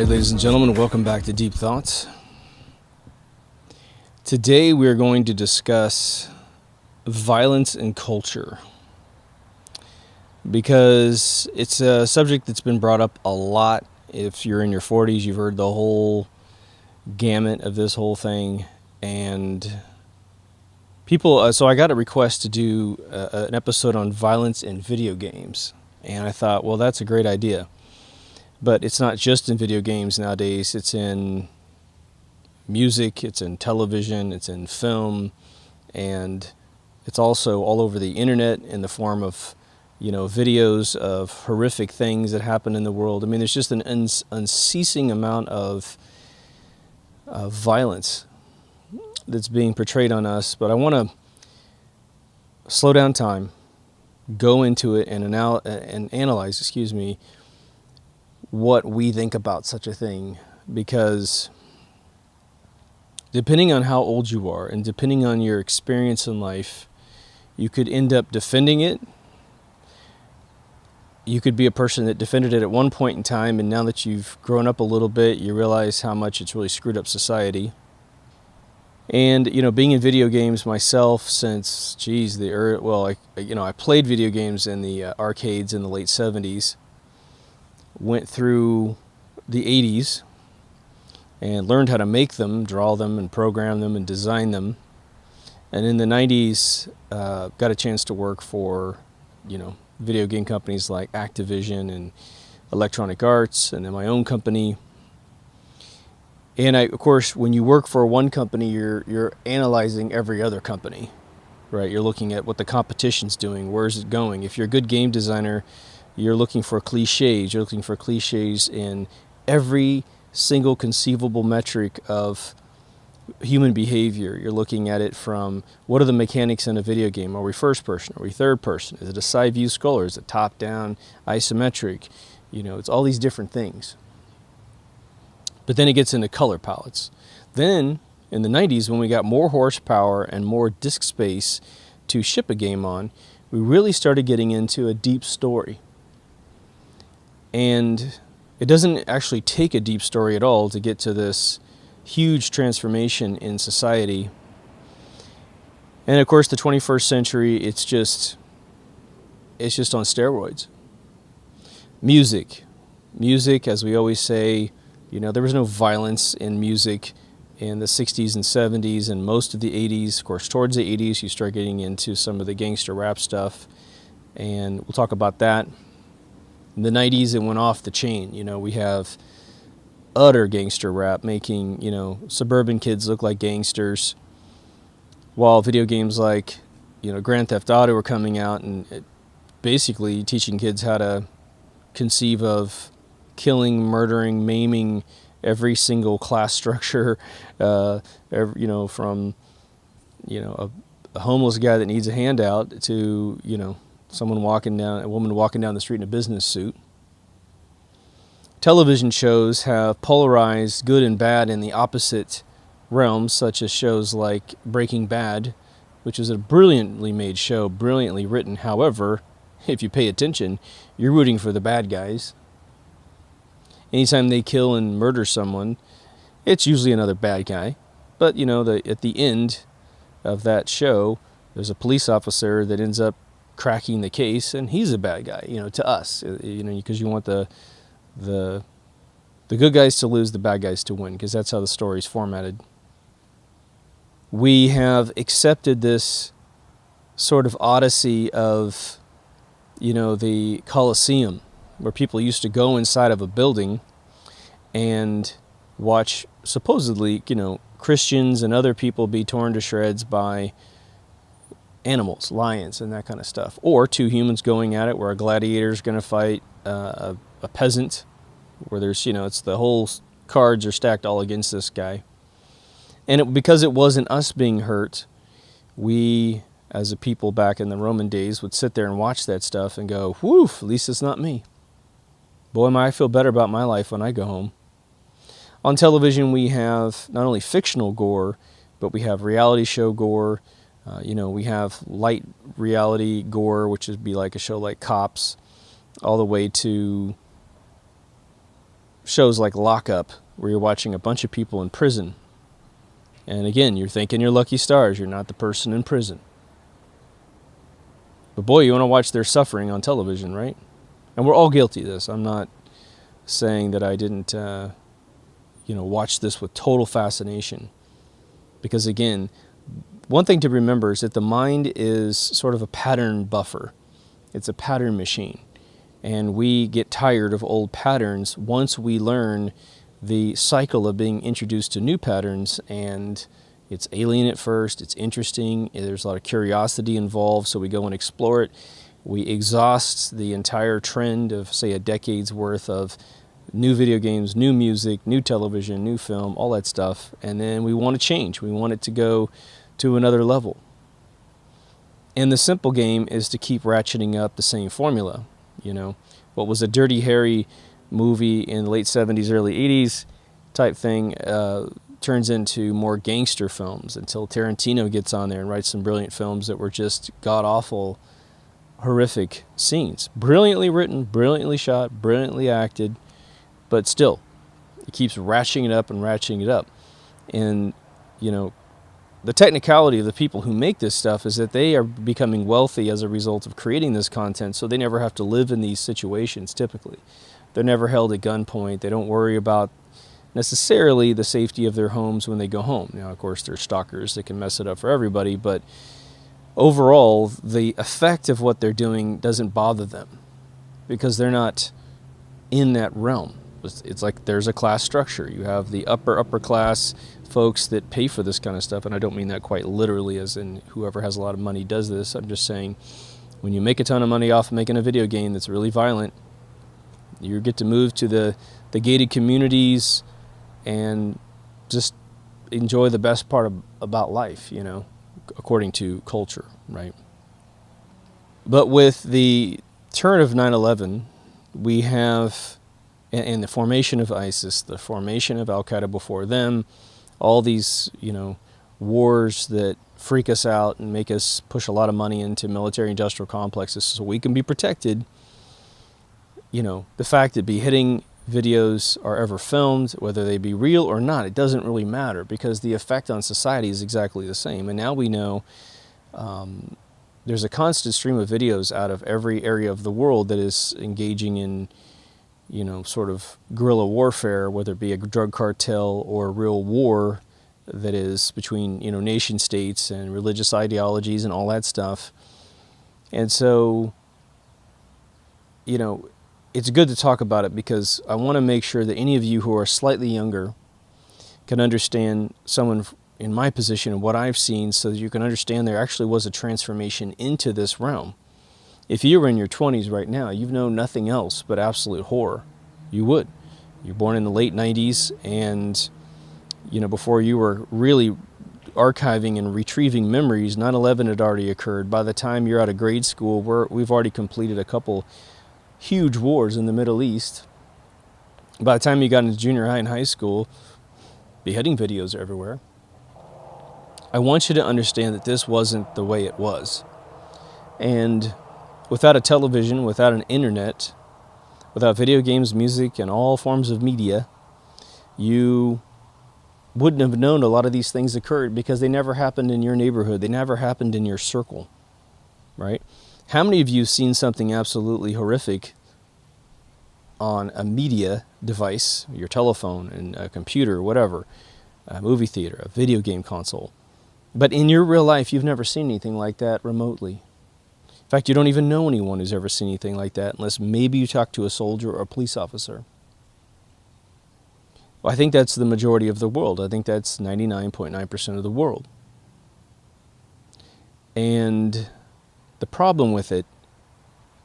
Ladies and gentlemen, welcome back to Deep Thoughts. Today we are going to discuss violence and culture, because it's a subject that's been brought up a lot. If you're in your 40s, you've heard the whole gamut of this whole thing, and people, so I got a request to do an episode on violence in video games, and I thought, well, that's a great idea. But it's not just in video games nowadays. It's in music, it's in television, it's in film, and it's also all over the internet in the form of, videos of horrific things that happen in the world. I mean, there's just an unceasing amount of violence that's being portrayed on us. But I want to slow down time, go into it, and analyze, what we think about such a thing, because depending on how old you are and depending on your experience in life, you could end up defending it. You could be a person that defended it at one point in time, and now that you've grown up a little bit, you realize how much it's really screwed up society. And being in video games myself since I played video games in the arcades in the late 70s. Went through the 80s and learned how to make them, draw them, and program them, and design them. And in the 90s, got a chance to work for, video game companies like Activision and Electronic Arts, and then my own company. And of course, when you work for one company, you're analyzing every other company, right? You're looking at what the competition's doing, where's it going. If you're a good game designer, you're looking for cliches. You're looking for cliches in every single conceivable metric of human behavior. You're looking at it from, what are the mechanics in a video game? Are we first person? Are we third person? Is it a side view scroller? Is it top down, isometric? It's all these different things. But then it gets into color palettes. Then in the 90s, when we got more horsepower and more disk space to ship a game on, we really started getting into a deep story. And it doesn't actually take a deep story at all to get to this huge transformation in society. And of course, the 21st century, it's just on steroids. Music, as we always say, there was no violence in music in the 60s and 70s and most of the 80s. Of course, towards the 80s, you start getting into some of the gangster rap stuff, and we'll talk about that. In the 90s, it went off the chain. We have utter gangster rap making, suburban kids look like gangsters, while video games like, Grand Theft Auto were coming out and basically teaching kids how to conceive of killing, murdering, maiming every single class structure, from, a homeless guy that needs a handout to, a woman walking down the street in a business suit. Television shows have polarized good and bad in the opposite realms, such as shows like Breaking Bad, which is a brilliantly made show, brilliantly written. However, if you pay attention, you're rooting for the bad guys. Anytime they kill and murder someone, it's usually another bad guy. But, at the end of that show, there's a police officer that ends up cracking the case, and he's a bad guy, to us, because you want the good guys to lose, the bad guys to win, because that's how the story's formatted. We have accepted this sort of odyssey of, the Colosseum, where people used to go inside of a building and watch supposedly, Christians and other people be torn to shreds by animals, lions, and that kind of stuff. Or two humans going at it, where a gladiator is going to fight a peasant, where there's, it's the whole cards are stacked all against this guy. And because it wasn't us being hurt, we, as a people back in the Roman days, would sit there and watch that stuff and go, whew, at least it's not me. Boy, I feel better about my life when I go home. On television, we have not only fictional gore, but we have reality show gore. We have light reality gore, which would be like a show like Cops, all the way to shows like Lock Up, where you're watching a bunch of people in prison. And again, you're thinking you're lucky stars. You're not the person in prison. But boy, you want to watch their suffering on television, right? And we're all guilty of this. I'm not saying that I didn't, watch this with total fascination. Because again, one thing to remember is that the mind is sort of a pattern buffer. It's a pattern machine. And we get tired of old patterns once we learn the cycle of being introduced to new patterns. And it's alien at first, it's interesting, there's a lot of curiosity involved, so we go and explore it. We exhaust the entire trend of, say, a decade's worth of new video games, new music, new television, new film, all that stuff. And then we want to change. We want it to go to another level. And the simple game is to keep ratcheting up the same formula. What was a Dirty Harry movie in the late 70s, early 80s type thing turns into more gangster films until Tarantino gets on there and writes some brilliant films that were just god-awful, horrific scenes. Brilliantly written, brilliantly shot, brilliantly acted, but still, it keeps ratcheting it up and ratcheting it up. And, the technicality of the people who make this stuff is that they are becoming wealthy as a result of creating this content, so they never have to live in these situations typically. They're never held at gunpoint. They don't worry about necessarily the safety of their homes when they go home. Now, of course, there's stalkers that can mess it up for everybody, but overall, the effect of what they're doing doesn't bother them because they're not in that realm. It's like there's a class structure. You have the upper class folks that pay for this kind of stuff, and I don't mean that quite literally as in whoever has a lot of money does this. I'm just saying when you make a ton of money off of making a video game that's really violent, you get to move to the gated communities and just enjoy the best part about life, according to culture, right? But with the turn of 9/11, we have, and the formation of ISIS, the formation of Al-Qaeda before them, all these, wars that freak us out and make us push a lot of money into military-industrial complexes so we can be protected. The fact that beheading videos are ever filmed, whether they be real or not, it doesn't really matter because the effect on society is exactly the same. And now we know there's a constant stream of videos out of every area of the world that is engaging in, sort of guerrilla warfare, whether it be a drug cartel or a real war that is between, nation states and religious ideologies and all that stuff. And so, it's good to talk about it because I want to make sure that any of you who are slightly younger can understand someone in my position and what I've seen so that you can understand there actually was a transformation into this realm. If you were in your 20s right now, you've known nothing else but absolute horror. You would. You're born in the late 90s and, before you were really archiving and retrieving memories, 9/11 had already occurred. By the time you're out of grade school, we've already completed a couple huge wars in the Middle East. By the time you got into junior high and high school, beheading videos are everywhere. I want you to understand that this wasn't the way it was. And without a television, without an internet, without video games, music, and all forms of media, you wouldn't have known a lot of these things occurred because they never happened in your neighborhood. They never happened in your circle, right? How many of you have seen something absolutely horrific on a media device, your telephone and a computer, whatever, a movie theater, a video game console, but in your real life, you've never seen anything like that remotely? In fact, you don't even know anyone who's ever seen anything like that unless maybe you talk to a soldier or a police officer. Well, I think that's the majority of the world. I think that's 99.9% of the world. And the problem with it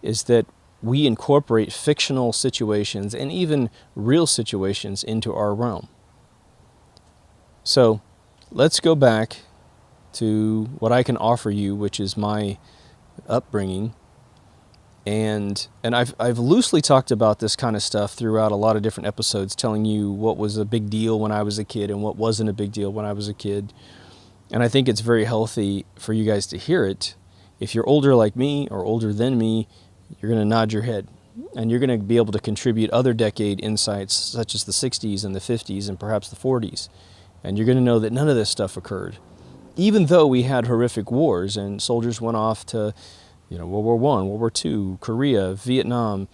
is that we incorporate fictional situations and even real situations into our realm. So let's go back to what I can offer you, which is my upbringing. And I've loosely talked about this kind of stuff throughout a lot of different episodes, telling you what was a big deal when I was a kid and what wasn't a big deal when I was a kid. And I think it's very healthy for you guys to hear it. If you're older like me or older than me, you're going to nod your head. And you're going to be able to contribute other decade insights, such as the 60s and the 50s and perhaps the 40s. And you're going to know that none of this stuff occurred. Even though we had horrific wars and soldiers went off to World War I, World War II, Korea, Vietnam,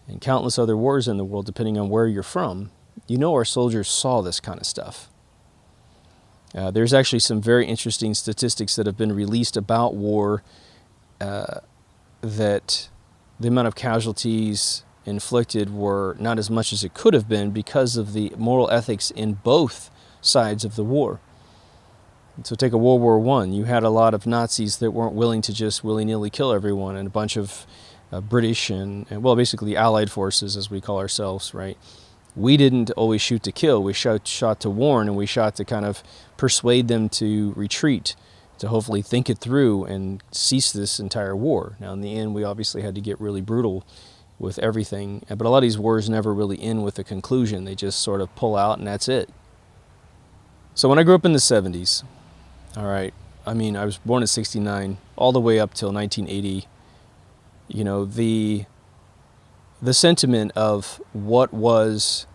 and countless other wars in the world, depending on where you're from, our soldiers saw this kind of stuff. There's actually some very interesting statistics that have been released about war, that the amount of casualties inflicted were not as much as it could have been because of the moral ethics in both sides of the war. So take a World War I. You had a lot of Nazis that weren't willing to just willy-nilly kill everyone, and a bunch of British and basically Allied forces, as we call ourselves, right? We didn't always shoot to kill. We shot to warn, and we shot to kind of persuade them to retreat, to hopefully think it through and cease this entire war. Now, in the end, we obviously had to get really brutal with everything, but a lot of these wars never really end with a conclusion. They just sort of pull out, and that's it. So when I grew up in the 70s, all right, I was born in 69, all the way up till 1980, the sentiment of what was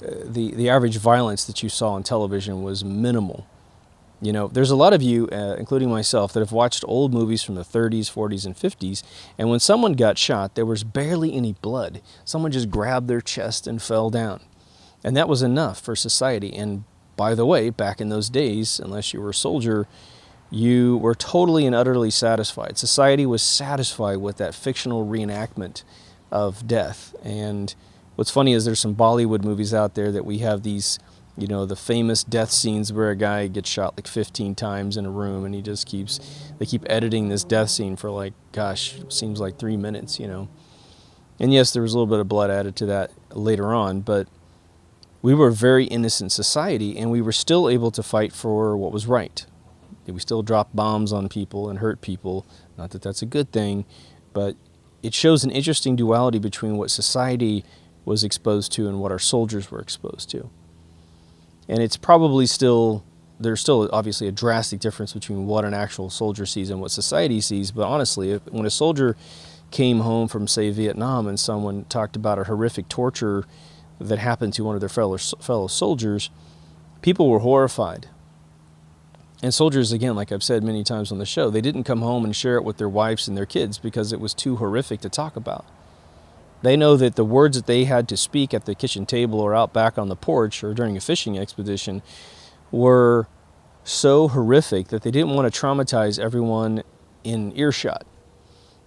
the average violence that you saw on television was minimal. There's a lot of you, including myself, that have watched old movies from the 30s, 40s, and 50s, and when someone got shot, there was barely any blood. Someone just grabbed their chest and fell down. And that was enough for society. And by the way, back in those days, unless you were a soldier, you were totally and utterly satisfied. Society was satisfied with that fictional reenactment of death. And what's funny is there's some Bollywood movies out there that we have these, the famous death scenes where a guy gets shot like 15 times in a room, and they keep editing this death scene for seems like 3 minutes, And yes, there was a little bit of blood added to that later on, but we were a very innocent society, and we were still able to fight for what was right. We still dropped bombs on people and hurt people. Not that that's a good thing, but it shows an interesting duality between what society was exposed to and what our soldiers were exposed to. And it's probably there's still obviously a drastic difference between what an actual soldier sees and what society sees, but honestly, when a soldier came home from, say, Vietnam, and someone talked about a horrific torture that happened to one of their fellow soldiers, people were horrified. And soldiers, again, like I've said many times on the show, they didn't come home and share it with their wives and their kids because it was too horrific to talk about. They know that the words that they had to speak at the kitchen table or out back on the porch or during a fishing expedition were so horrific that they didn't want to traumatize everyone in earshot.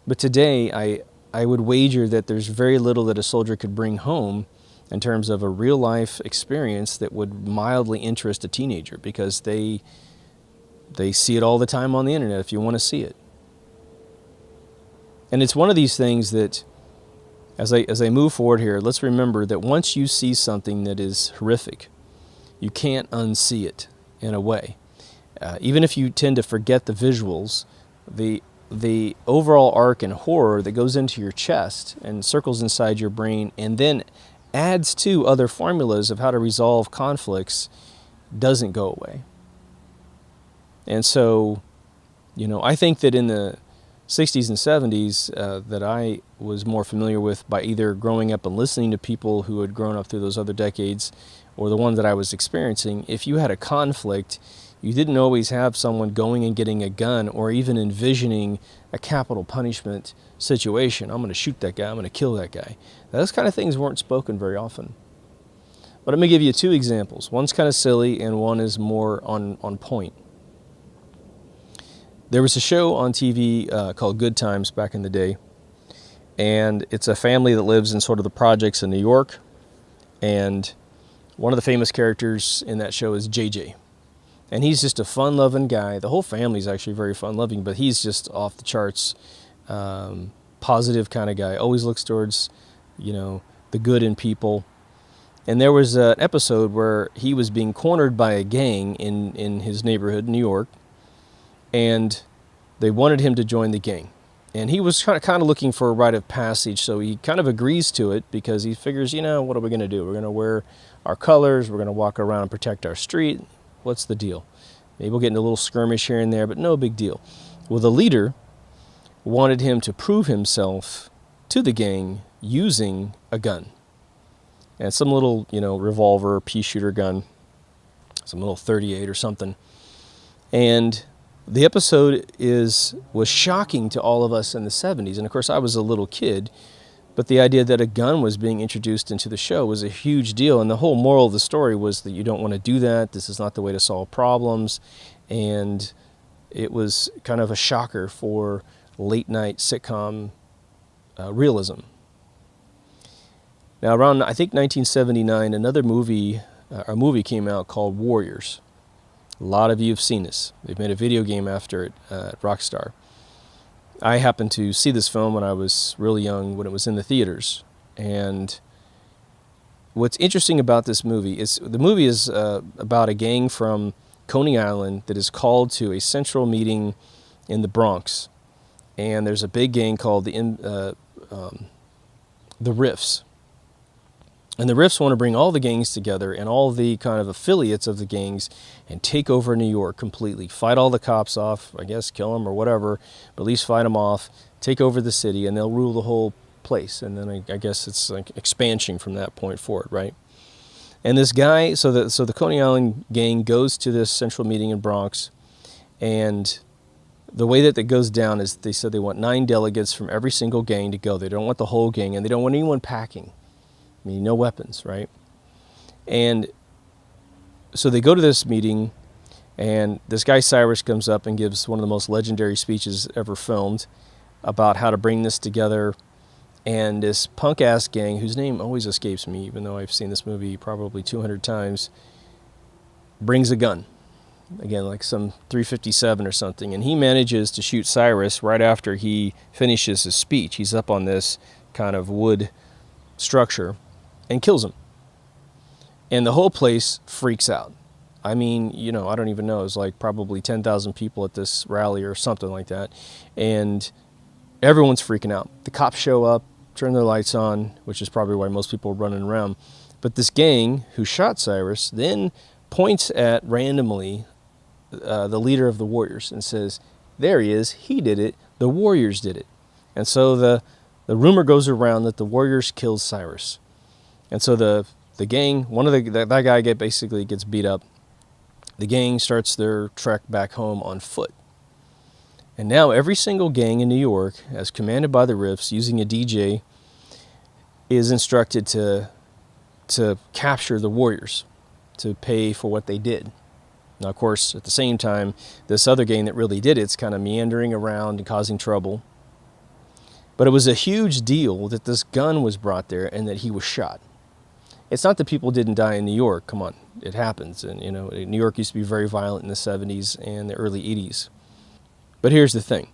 But today, I would wager that there's very little that a soldier could bring home in terms of a real-life experience that would mildly interest a teenager, because they see it all the time on the internet if you want to see it. And it's one of these things that, as I move forward here, let's remember that once you see something that is horrific, you can't unsee it in a way. Even if you tend to forget the visuals, the overall arc and horror that goes into your chest and circles inside your brain and then adds to other formulas of how to resolve conflicts doesn't go away. And so, I think that in the 60s and 70s that I was more familiar with by either growing up and listening to people who had grown up through those other decades or the one that I was experiencing, if you had a conflict, you didn't always have someone going and getting a gun or even envisioning a capital punishment situation. I'm going to shoot that guy. I'm going to kill that guy. Those kind of things weren't spoken very often. But I'm going to give you two examples. One's kind of silly and one is more on point. There was a show on TV called Good Times back in the day, and it's a family that lives in sort of the projects in New York, and one of the famous characters in that show is JJ. And he's just a fun-loving guy. The whole family's actually very fun-loving, but he's just off the charts positive kind of guy, always looks towards, the good in people. And there was an episode where he was being cornered by a gang in his neighborhood, New York, and they wanted him to join the gang. And he was kind of looking for a rite of passage, so he kind of agrees to it because he figures, what are we going to do? We're going to wear our colors, we're going to walk around and protect our street. What's the deal? Maybe we'll get into a little skirmish here and there, but no big deal. Well, the leader wanted him to prove himself to the gang using a gun. And some little, revolver, pea shooter gun, some little 38 or something. And the episode was shocking to all of us in the 70s. And of course, I was a little kid, but the idea that a gun was being introduced into the show was a huge deal. And the whole moral of the story was that you don't want to do that. This is not the way to solve problems. And it was kind of a shocker for late night sitcom realism. Now, around, I think, 1979, a movie came out called Warriors. A lot of you have seen this. They've made a video game after it at Rockstar. I happened to see this film when I was really young, when it was in the theaters. And what's interesting about this movie is the movie is about a gang from Coney Island that is called to a central meeting in the Bronx. And there's a big gang called the Riffs. And the Riffs want to bring all the gangs together and all the kind of affiliates of the gangs and take over New York completely. Fight all the cops off, I guess, kill them or whatever, but at least fight them off, take over the city, and they'll rule the whole place. And then I guess it's like expansion from that point forward, right? And this guy, so the Coney Island gang goes to this central meeting in Bronx, and the way that it goes down is they said they want 9 delegates from every single gang to go. They don't want the whole gang, and they don't want anyone packing. I mean, no weapons, right? And so they go to this meeting, and this guy Cyrus comes up and gives one of the most legendary speeches ever filmed about how to bring this together. And this punk-ass gang, whose name always escapes me, even though I've seen this movie probably 200 times, brings a gun. Again, like some 357 or something. And he manages to shoot Cyrus right after he finishes his speech. He's up on this kind of wood structure and kills him. And the whole place freaks out. I mean, I don't even know. It was like probably 10,000 people at this rally or something like that. And everyone's freaking out. The cops show up, turn their lights on, which is probably why most people are running around. But this gang who shot Cyrus then points at randomly the leader of the Warriors and says, there he is, he did it, the Warriors did it. And so the rumor goes around that the Warriors killed Cyrus. And so the gang, that guy basically gets beat up. The gang starts their trek back home on foot. And now every single gang in New York, as commanded by the Riffs, using a DJ, is instructed to capture the Warriors, to pay for what they did. Now, of course, at the same time, this other gang that really did it's kind of meandering around and causing trouble. But it was a huge deal that this gun was brought there and that he was shot. It's not that people didn't die in New York. Come on, it happens. And, New York used to be very violent in the 70s and the early 80s. But here's the thing.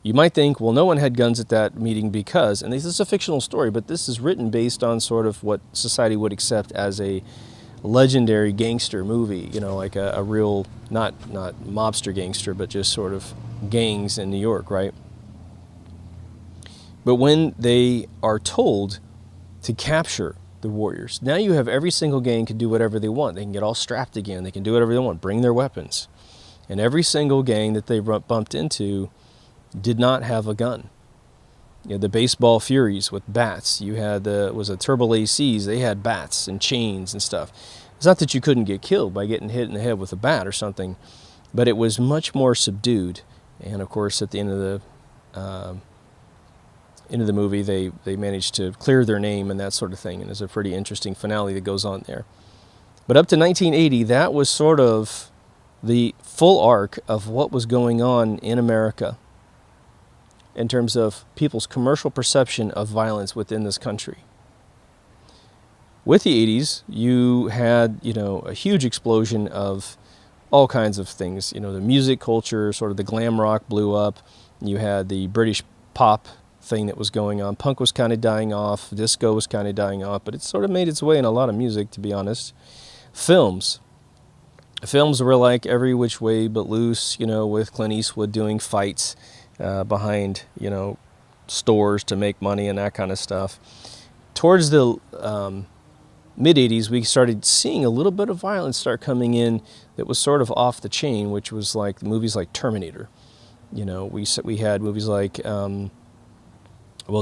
You might think, well, no one had guns at that meeting because, and this is a fictional story, but this is written based on sort of what society would accept as a legendary gangster movie, like a real, not mobster gangster, but just sort of gangs in New York, right? But when they are told to capture the Warriors, now you have every single gang can do whatever they want. They can get all strapped again. They can do whatever they want, bring their weapons. And every single gang that they bumped into did not have a gun. The baseball Furies with bats. You had Turbo ACs. They had bats and chains and stuff. It's not that you couldn't get killed by getting hit in the head with a bat or something, but it was much more subdued. And of course, at the end of the movie, they managed to clear their name and that sort of thing. And there's a pretty interesting finale that goes on there. But up to 1980, that was sort of the full arc of what was going on in America in terms of people's commercial perception of violence within this country. With the 80s, you had, a huge explosion of all kinds of things. The music culture, sort of the glam rock blew up. You had the British pop thing that was going on. Punk was kind of dying off. Disco was kind of dying off, but it sort of made its way in a lot of music, to be honest. Films. Films were like Every Which Way But Loose, with Clint Eastwood doing fights behind, stores to make money and that kind of stuff. Towards the mid-'80s, we started seeing a little bit of violence start coming in that was sort of off the chain, which was like movies like Terminator. We had movies like,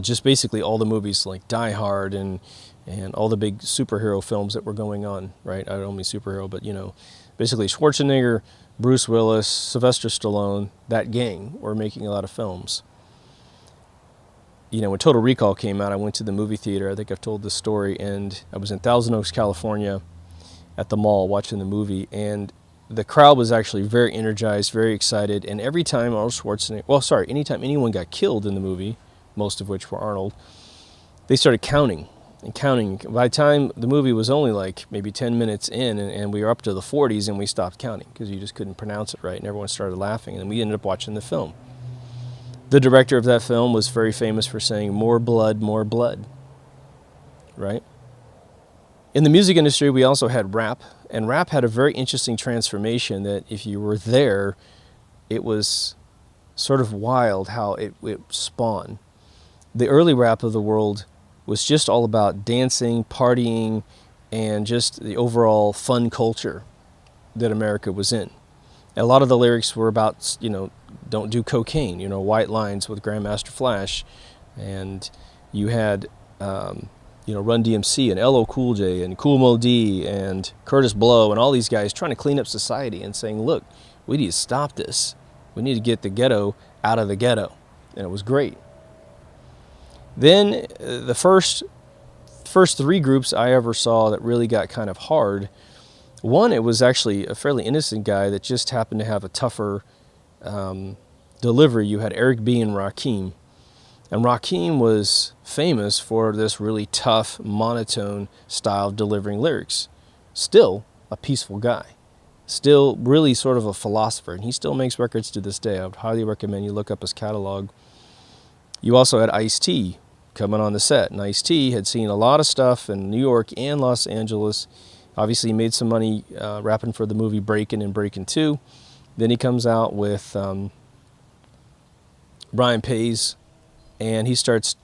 just basically all the movies like Die Hard and all the big superhero films that were going on, right? I don't mean superhero, but, basically Schwarzenegger, Bruce Willis, Sylvester Stallone, that gang were making a lot of films. When Total Recall came out, I went to the movie theater. I think I've told this story, and I was in Thousand Oaks, California, at the mall watching the movie, and the crowd was actually very energized, very excited, and every time anytime anyone got killed in the movie, most of which were Arnold, they started counting and counting. By the time the movie was only like maybe 10 minutes in, and we were up to the 40s, and we stopped counting because you just couldn't pronounce it right, and everyone started laughing, and we ended up watching the film. The director of that film was very famous for saying, more blood, right? In the music industry, we also had rap, and rap had a very interesting transformation that if you were there, it was sort of wild how it spawned. The early rap of the world was just all about dancing, partying, and just the overall fun culture that America was in. A lot of the lyrics were about, don't do cocaine, White Lines with Grandmaster Flash. And you had, Run DMC and LL Cool J and Kool Moe Dee and Curtis Blow and all these guys trying to clean up society and saying, look, we need to stop this. We need to get the ghetto out of the ghetto. And it was great. Then the first three groups I ever saw that really got kind of hard. One, it was actually a fairly innocent guy that just happened to have a tougher delivery. You had Eric B. and Rakim. And Rakim was famous for this really tough, monotone style of delivering lyrics. Still a peaceful guy. Still really sort of a philosopher. And he still makes records to this day. I would highly recommend you look up his catalog. You also had Ice-T coming on the set. And Ice-T had seen a lot of stuff in New York and Los Angeles. Obviously, he made some money rapping for the movie Breakin' and Breakin' 2. Then he comes out with Brian Pay's, and he starts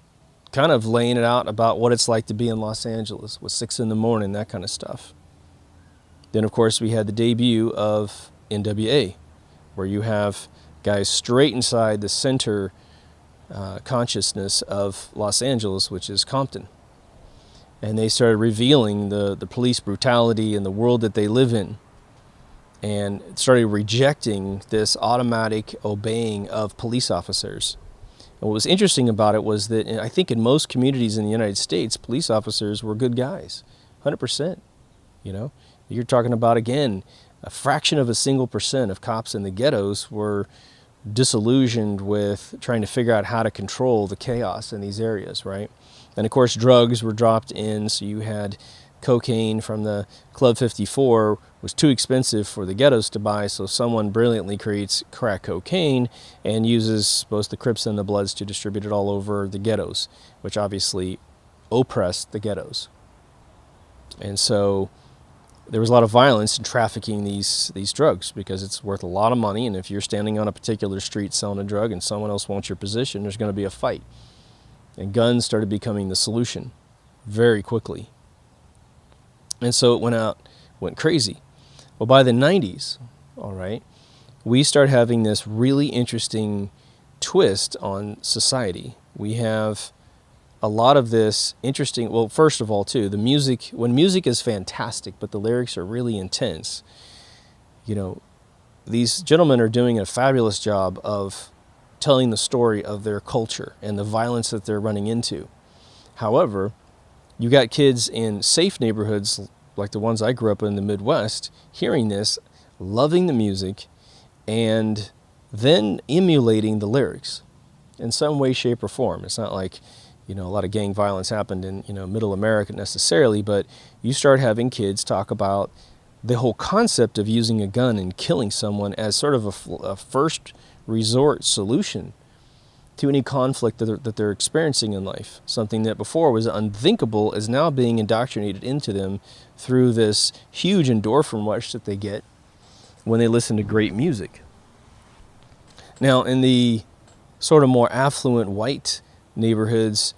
kind of laying it out about what it's like to be in Los Angeles with 6 in the morning, that kind of stuff. Then, of course, we had the debut of NWA, where you have guys straight inside the center consciousness of Los Angeles, which is Compton. And they started revealing the police brutality and the world that they live in, and started rejecting this automatic obeying of police officers. And what was interesting about it was that I think in most communities in the United States, police officers were good guys, 100%. You're talking about, again, a fraction of a single percent of cops in the ghettos were disillusioned with trying to figure out how to control the chaos in these areas, right? And of course, drugs were dropped in, so you had cocaine from the Club 54 was too expensive for the ghettos to buy, so someone brilliantly creates crack cocaine and uses both the Crips and the Bloods to distribute it all over the ghettos, which obviously oppressed the ghettos. And so there was a lot of violence in trafficking these drugs because it's worth a lot of money, and if you're standing on a particular street selling a drug and someone else wants your position, there's going to be a fight. And guns started becoming the solution very quickly. And so it went crazy. Well, by the 90s, all right, we start having this really interesting twist on society. We have a lot of this interesting, well, first of all, too, the music, when music is fantastic, but the lyrics are really intense, these gentlemen are doing a fabulous job of telling the story of their culture and the violence that they're running into. However, you got kids in safe neighborhoods like the ones I grew up in the Midwest, hearing this, loving the music, and then emulating the lyrics in some way, shape, or form. It's not like, a lot of gang violence happened in, middle America necessarily, but you start having kids talk about the whole concept of using a gun and killing someone as sort of a first resort solution to any conflict that they're experiencing in life. Something that before was unthinkable is now being indoctrinated into them through this huge endorphin rush that they get when they listen to great music. Now, in the sort of more affluent white neighborhoods,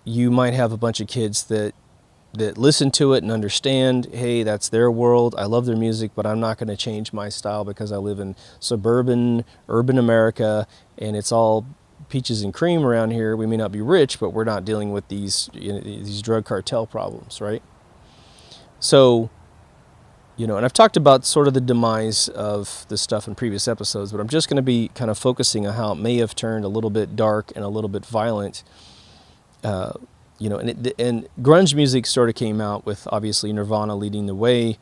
you might have a bunch of kids that listen to it and understand, hey, that's their world. I love their music, but I'm not going to change my style because I live in suburban, urban America, and it's all peaches and cream around here. We may not be rich, but we're not dealing with these drug cartel problems, right? So, and I've talked about sort of the demise of this stuff in previous episodes, but I'm just going to be kind of focusing on how it may have turned a little bit dark and a little bit violent. And grunge music sort of came out with obviously Nirvana leading the way.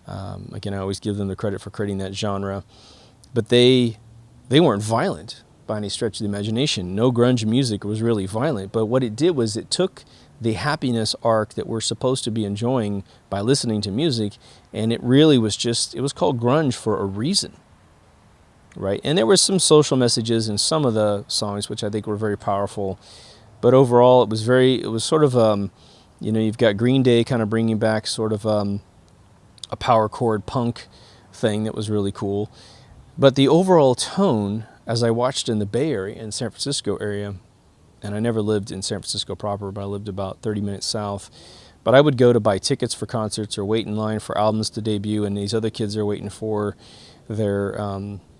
Again, I always give them the credit for creating that genre, but they weren't violent by any stretch of the imagination. No grunge music was really violent, but what it did was it took the happiness arc that we're supposed to be enjoying by listening to music, and it really was it was called grunge for a reason, right? And there were some social messages in some of the songs, which I think were very powerful, but overall it was sort of, you've got Green Day kind of bringing back sort of a power chord punk thing that was really cool, but the overall tone, as I watched in the Bay Area, in San Francisco area, and I never lived in San Francisco proper, but I lived about 30 minutes south, but I would go to buy tickets for concerts or wait in line for albums to debut, and these other kids are waiting for their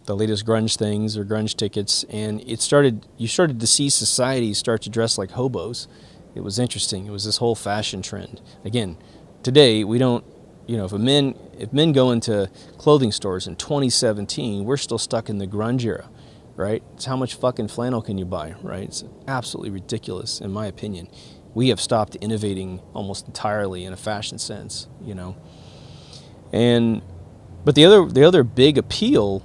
the latest grunge things or grunge tickets, and you started to see society start to dress like hobos. It was interesting. It was this whole fashion trend. Again, today we don't, if men go into clothing stores in 2017, we're still stuck in the grunge era, right? It's how much fucking flannel can you buy, right? It's absolutely ridiculous, in my opinion. We have stopped innovating almost entirely in a fashion sense, But the other big appeal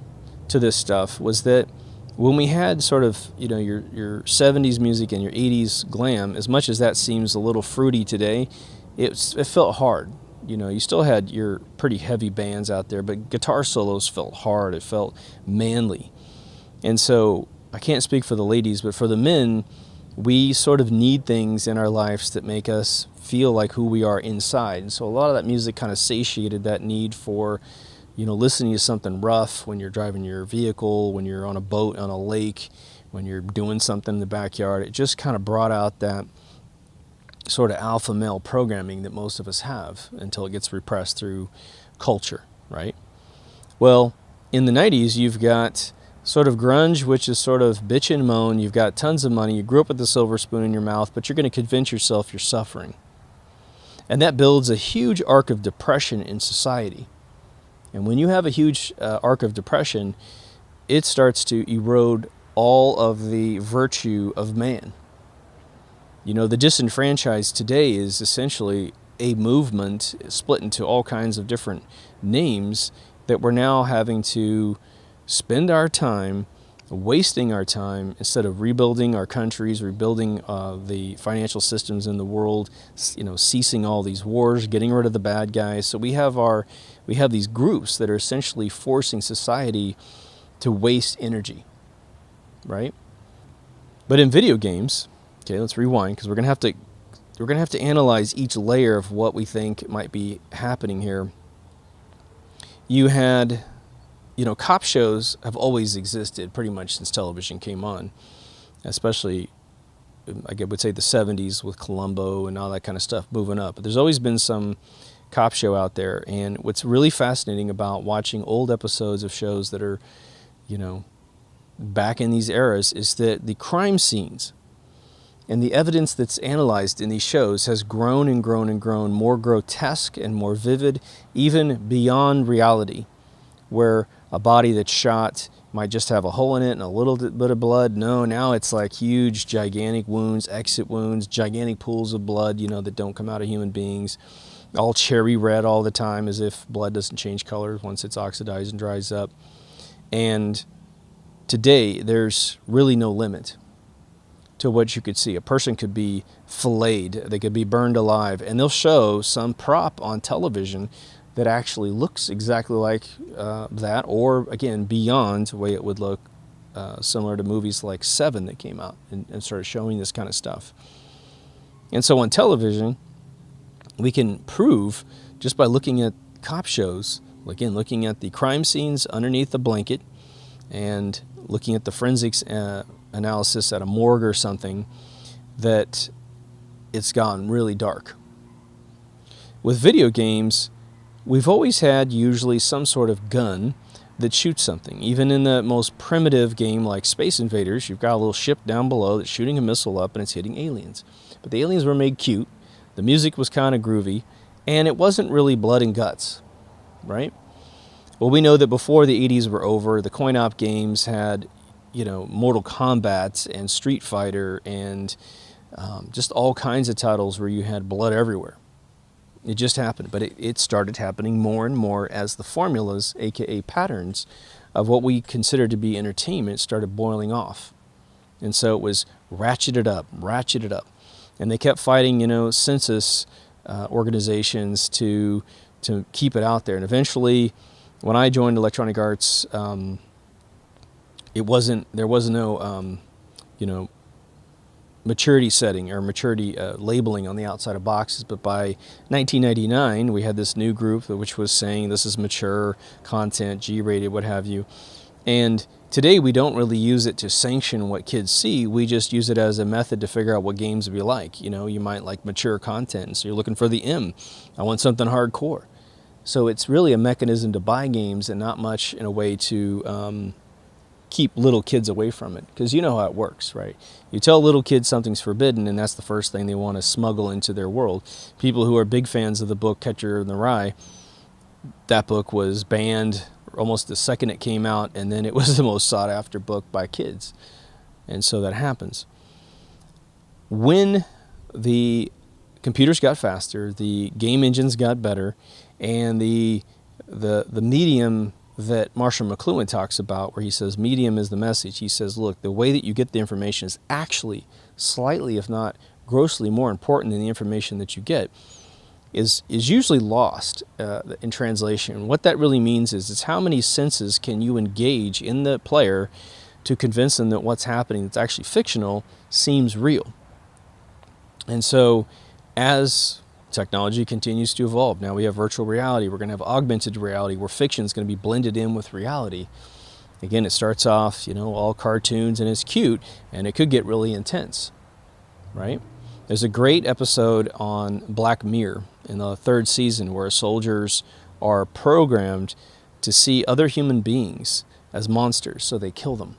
to this stuff was that when we had sort of, your 70s music and your 80s glam, as much as that seems a little fruity today, it felt hard. You still had your pretty heavy bands out there, but guitar solos felt hard. It felt manly. And so I can't speak for the ladies, but for the men, we sort of need things in our lives that make us feel like who we are inside. And so a lot of that music kind of satiated that need for, listening to something rough when you're driving your vehicle, when you're on a boat, on a lake, when you're doing something in the backyard. It just kind of brought out that sort of alpha male programming that most of us have until it gets repressed through culture, right? Well, in the 90s, you've got sort of grunge, which is sort of bitch and moan. You've got tons of money. You grew up with a silver spoon in your mouth, but you're going to convince yourself you're suffering. And that builds a huge arc of depression in society. And when you have a huge arc of depression, it starts to erode all of the virtue of man. The disenfranchised today is essentially a movement split into all kinds of different names that we're now having to spend our time, wasting our time, instead of rebuilding our countries, rebuilding the financial systems in the world, ceasing all these wars, getting rid of the bad guys. So we have these groups that are essentially forcing society to waste energy, right? But in video games, okay, let's rewind, because we're gonna have to analyze each layer of what we think might be happening here. You had, cop shows have always existed pretty much since television came on, especially, I would say, the 70s with Columbo and all that kind of stuff moving up. But there's always been some cop show out there, and what's really fascinating about watching old episodes of shows that are, back in these eras is that the crime scenes and the evidence that's analyzed in these shows has grown and grown and grown, more grotesque and more vivid, even beyond reality, where a body that's shot might just have a hole in it and a little bit of blood. No, now it's like huge, gigantic wounds, exit wounds, gigantic pools of blood, that don't come out of human beings, all cherry red all the time, as if blood doesn't change color once it's oxidized and dries up. And today, there's really no limit to what you could see. A person could be filleted, they could be burned alive, and they'll show some prop on television that actually looks exactly like that, or again, beyond the way it would look similar to movies like Seven that came out and started showing this kind of stuff. And so on television, we can prove just by looking at cop shows, again, looking at the crime scenes underneath the blanket and looking at the forensics analysis at a morgue or something, that it's gone really dark. With video games, we've always had usually some sort of gun that shoots something. Even in the most primitive game like Space Invaders, you've got a little ship down below that's shooting a missile up and it's hitting aliens. But the aliens were made cute, the music was kind of groovy, and it wasn't really blood and guts, right? Well, we know that before the 80s were over, the coin-op games had, Mortal Kombat and Street Fighter and just all kinds of titles where you had blood everywhere. It just happened, but it started happening more and more as the formulas, aka patterns, of what we consider to be entertainment started boiling off. And so it was ratcheted up. And they kept fighting, census organizations to keep it out there. And eventually, when I joined Electronic Arts, there was no, maturity setting or maturity labeling on the outside of boxes. But by 1999, we had this new group which was saying this is mature content, G-rated, what have you. And today we don't really use it to sanction what kids see. We just use it as a method to figure out what games we like. You might like mature content, so you're looking for the M. I want something hardcore. So it's really a mechanism to buy games and not much in a way to keep little kids away from it, because you know how it works, right? You tell little kids something's forbidden, and that's the first thing they want to smuggle into their world. People who are big fans of the book Catcher in the Rye, that book was banned almost the second it came out, and then it was the most sought after book by kids. And so that happens. When the computers got faster, the game engines got better, and the medium that Marshall McLuhan talks about, where he says medium is the message. He says, look, the way that you get the information is actually slightly, if not grossly, more important than the information that you get, is usually lost in translation. What that really means is how many senses can you engage in the player to convince them that what's happening that's actually fictional seems real. And so as technology continues to evolve, now we have virtual reality, we're going to have augmented reality, where fiction is going to be blended in with reality. Again, it starts off, all cartoons and it's cute, and it could get really intense, right? There's a great episode on Black Mirror in the 3rd season where soldiers are programmed to see other human beings as monsters, so they kill them.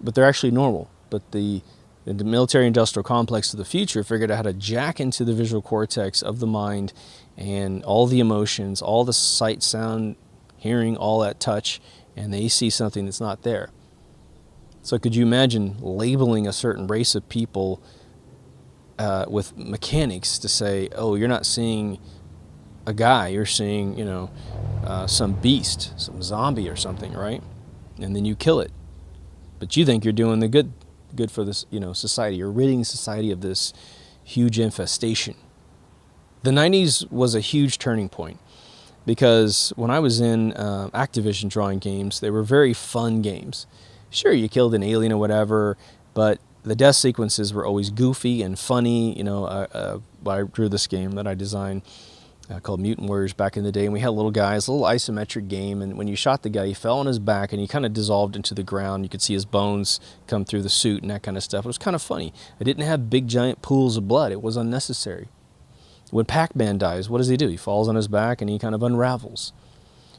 But they're actually normal. But the military-industrial complex of the future figured out how to jack into the visual cortex of the mind and all the emotions, all the sight, sound, hearing, all that touch, and they see something that's not there. So could you imagine labeling a certain race of people with mechanics to say, oh, you're not seeing a guy, you're seeing, some beast, some zombie or something, right? And then you kill it. But you think you're doing the good for this, society. You're ridding society of this huge infestation. The 90s was a huge turning point, because when I was in Activision drawing games, they were very fun games. Sure, you killed an alien or whatever, but the death sequences were always goofy and funny. I drew this game that I designed called Mutant Warriors back in the day, and we had little guys, a little isometric game, and when you shot the guy, he fell on his back and he kind of dissolved into the ground. You could see his bones come through the suit and that kind of stuff. It was kind of funny. It didn't have big giant pools of blood. It was unnecessary. When Pac-Man dies, what does he do? He falls on his back and he kind of unravels.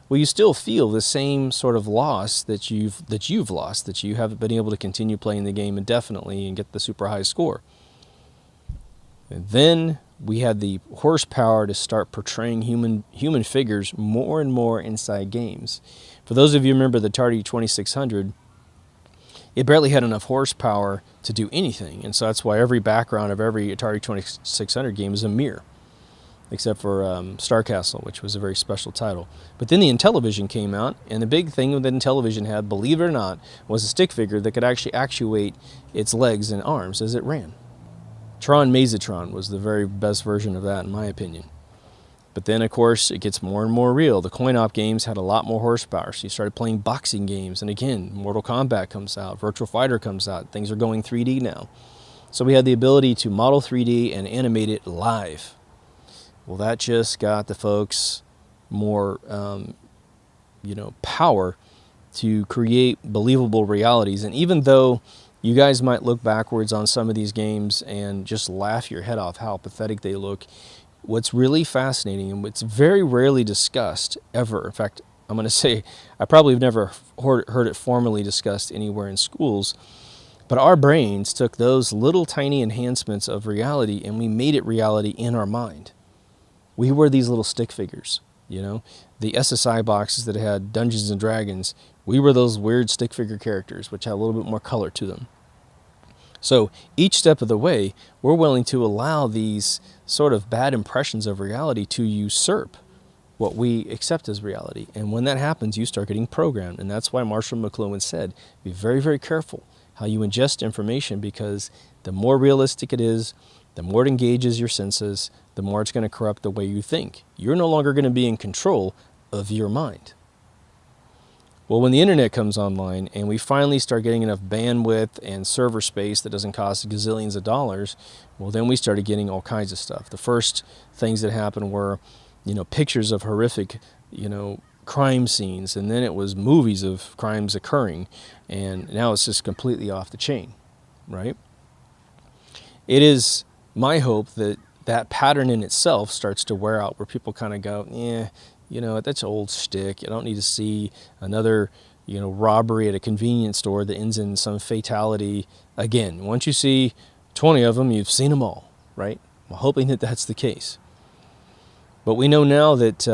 Well, you still feel the same sort of loss that you've lost, that you haven't been able to continue playing the game indefinitely and get the super high score. And then we had the horsepower to start portraying human figures more and more inside games. For those of you who remember the Atari 2600, it barely had enough horsepower to do anything, and so that's why every background of every Atari 2600 game is a mirror, except for Star Castle, which was a very special title. But then the Intellivision came out, and the big thing that Intellivision had, believe it or not, was a stick figure that could actually actuate its legs and arms as it ran. Tron Mazatron was the very best version of that, in my opinion. But then, of course, it gets more and more real. The coin-op games had a lot more horsepower, so you started playing boxing games. And again, Mortal Kombat comes out, Virtual Fighter comes out. Things are going 3D now. So we had the ability to model 3D and animate it live. Well, that just got the folks more, power to create believable realities. And even though you guys might look backwards on some of these games and just laugh your head off how pathetic they look, what's really fascinating, and what's very rarely discussed ever, in fact, I'm going to say I probably have never heard it formally discussed anywhere in schools, but our brains took those little tiny enhancements of reality and we made it reality in our mind. We were these little stick figures, the SSI boxes that had Dungeons and Dragons. We were those weird stick figure characters, which had a little bit more color to them. So each step of the way, we're willing to allow these sort of bad impressions of reality to usurp what we accept as reality. And when that happens, you start getting programmed. And that's why Marshall McLuhan said, be very, very careful how you ingest information, because the more realistic it is, the more it engages your senses, the more it's going to corrupt the way you think. You're no longer going to be in control of your mind. Well, when the internet comes online and we finally start getting enough bandwidth and server space that doesn't cost gazillions of dollars, well, then we started getting all kinds of stuff. The first things that happened were, pictures of horrific, crime scenes, and then it was movies of crimes occurring, and now it's just completely off the chain, right? It is my hope that that pattern in itself starts to wear out, where people kind of go, that's old shtick. I don't need to see another, robbery at a convenience store that ends in some fatality again. Once you see 20 of them, you've seen them all, right? I'm hoping that that's the case. But we know now that,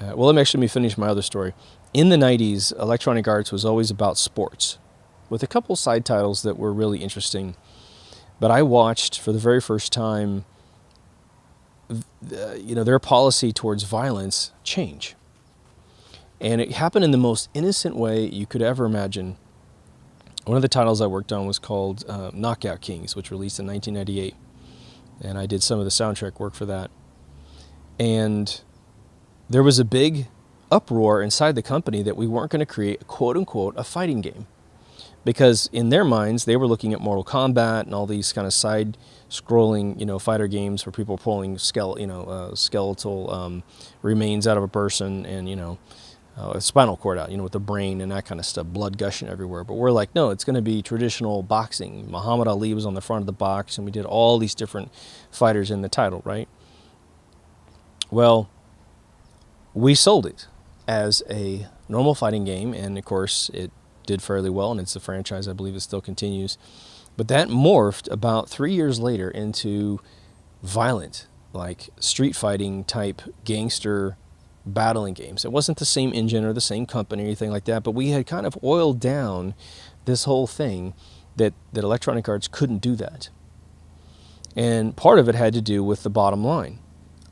let me finish my other story. In the 90s, Electronic Arts was always about sports, with a couple side titles that were really interesting. But I watched for the very first time their policy towards violence change. And it happened in the most innocent way you could ever imagine. One of the titles I worked on was called Knockout Kings, which released in 1998. And I did some of the soundtrack work for that. And there was a big uproar inside the company that we weren't going to create, quote unquote, a fighting game. Because in their minds, they were looking at Mortal Kombat and all these kind of side-scrolling, fighter games where people are pulling skeletal remains out of a person and, a spinal cord out, with the brain and that kind of stuff, blood gushing everywhere. But we're like, no, it's going to be traditional boxing. Muhammad Ali was on the front of the box, and we did all these different fighters in the title, right? Well, we sold it as a normal fighting game, and of course, it did fairly well, and it's a franchise. I believe it still continues. But that morphed about 3 years later into violent, like street fighting type gangster battling games. It wasn't the same engine or the same company or anything like that, but we had kind of oiled down this whole thing that Electronic Arts couldn't do that. And part of it had to do with the bottom line.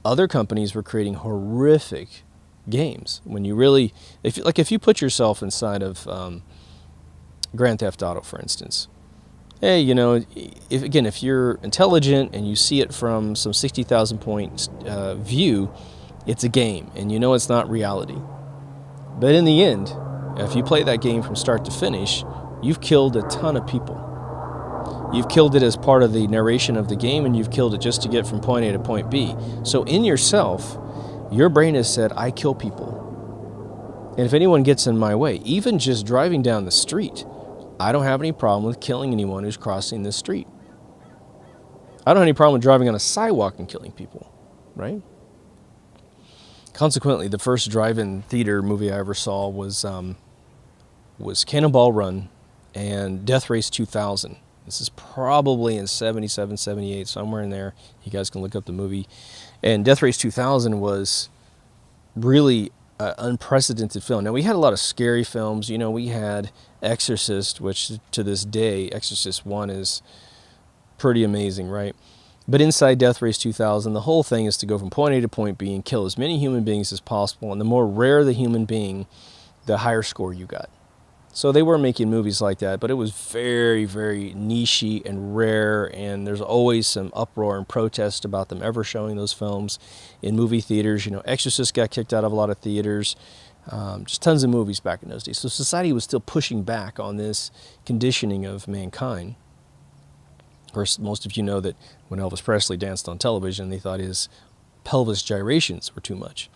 Other companies were creating horrific games. When you really, if you put yourself inside of Grand Theft Auto, for instance. Hey, if you're intelligent and you see it from some 60,000 point view, it's a game, and it's not reality. But in the end, if you play that game from start to finish, you've killed a ton of people. You've killed it as part of the narration of the game, and you've killed it just to get from point A to point B. So in yourself, your brain has said, I kill people. And if anyone gets in my way, even just driving down the street, I don't have any problem with killing anyone who's crossing this street. I don't have any problem with driving on a sidewalk and killing people, right? Consequently, the first drive-in theater movie I ever saw was Cannonball Run and Death Race 2000. This is probably in 77, 78, somewhere in there. You guys can look up the movie. And Death Race 2000 was really unprecedented film. Now, we had a lot of scary films. We had Exorcist, which to this day, Exorcist 1 is pretty amazing, right? But inside Death Race 2000, the whole thing is to go from point A to point B and kill as many human beings as possible. And the more rare the human being, the higher score you got. So they were making movies like that, but it was very, very niche and rare, and there's always some uproar and protest about them ever showing those films in movie theaters. Exorcist got kicked out of a lot of theaters, just tons of movies back in those days. So society was still pushing back on this conditioning of mankind. Of course, most of you know that when Elvis Presley danced on television, they thought his pelvis gyrations were too much.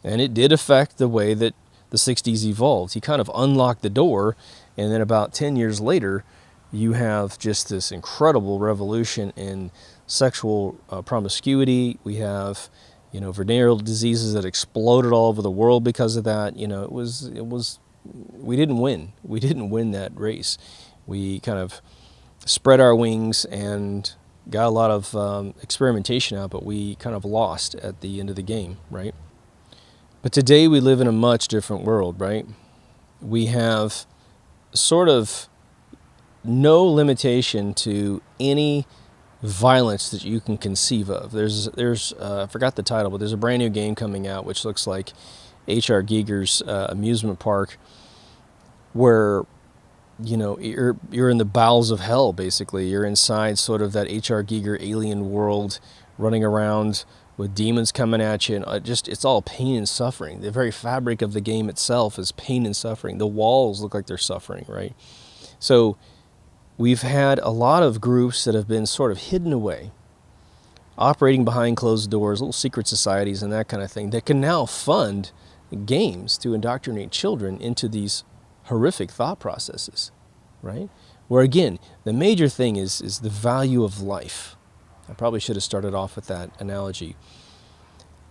And it did affect the way that the 60s evolved. He kind of unlocked the door, and then about 10 years later, you have just this incredible revolution in sexual promiscuity. We have, venereal diseases that exploded all over the world because of that. We didn't win. We didn't win that race. We kind of spread our wings and got a lot of experimentation out, but we kind of lost at the end of the game, right? But today we live in a much different world, right? We have sort of no limitation to any violence that you can conceive of. There's I forgot the title, but there's a brand new game coming out which looks like H.R. Giger's amusement park, where you're in the bowels of hell, basically. You're inside sort of that H.R. Giger alien world, running around with demons coming at you, and it's all pain and suffering. The very fabric of the game itself is pain and suffering. The walls look like they're suffering, right? So we've had a lot of groups that have been sort of hidden away, operating behind closed doors, little secret societies and that kind of thing, that can now fund games to indoctrinate children into these horrific thought processes, right? Where again, the major thing is the value of life. I probably should have started off with that analogy.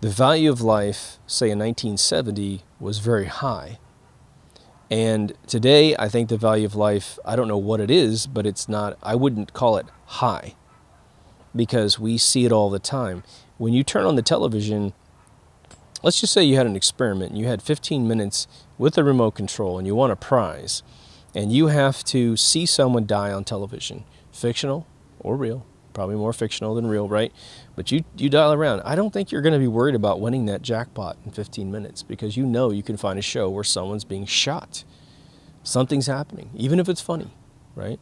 The value of life, say in 1970, was very high. And today, I think the value of life, I don't know what it is, but it's not, I wouldn't call it high, because we see it all the time. When you turn on the television, let's just say you had an experiment and you had 15 minutes with a remote control and you won a prize, and you have to see someone die on television, fictional or real. Probably more fictional than real, right? But you dial around. I don't think you're going to be worried about winning that jackpot in 15 minutes, because you can find a show where someone's being shot. Something's happening, even if it's funny, right?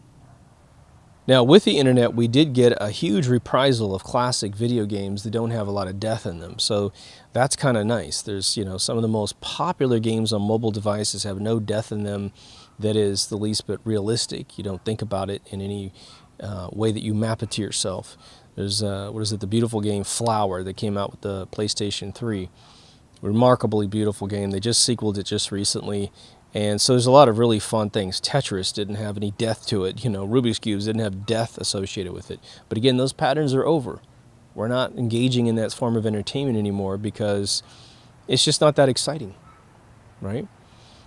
Now, with the internet, we did get a huge reprisal of classic video games that don't have a lot of death in them. So that's kind of nice. There's, some of the most popular games on mobile devices have no death in them that is the least bit realistic. You don't think about it in any way that you map it to yourself. There's, the beautiful game Flower that came out with the PlayStation 3. Remarkably beautiful game. They just sequeled it just recently. And so there's a lot of really fun things. Tetris didn't have any death to it. Rubik's Cubes didn't have death associated with it. But again, those patterns are over. We're not engaging in that form of entertainment anymore because it's just not that exciting, right?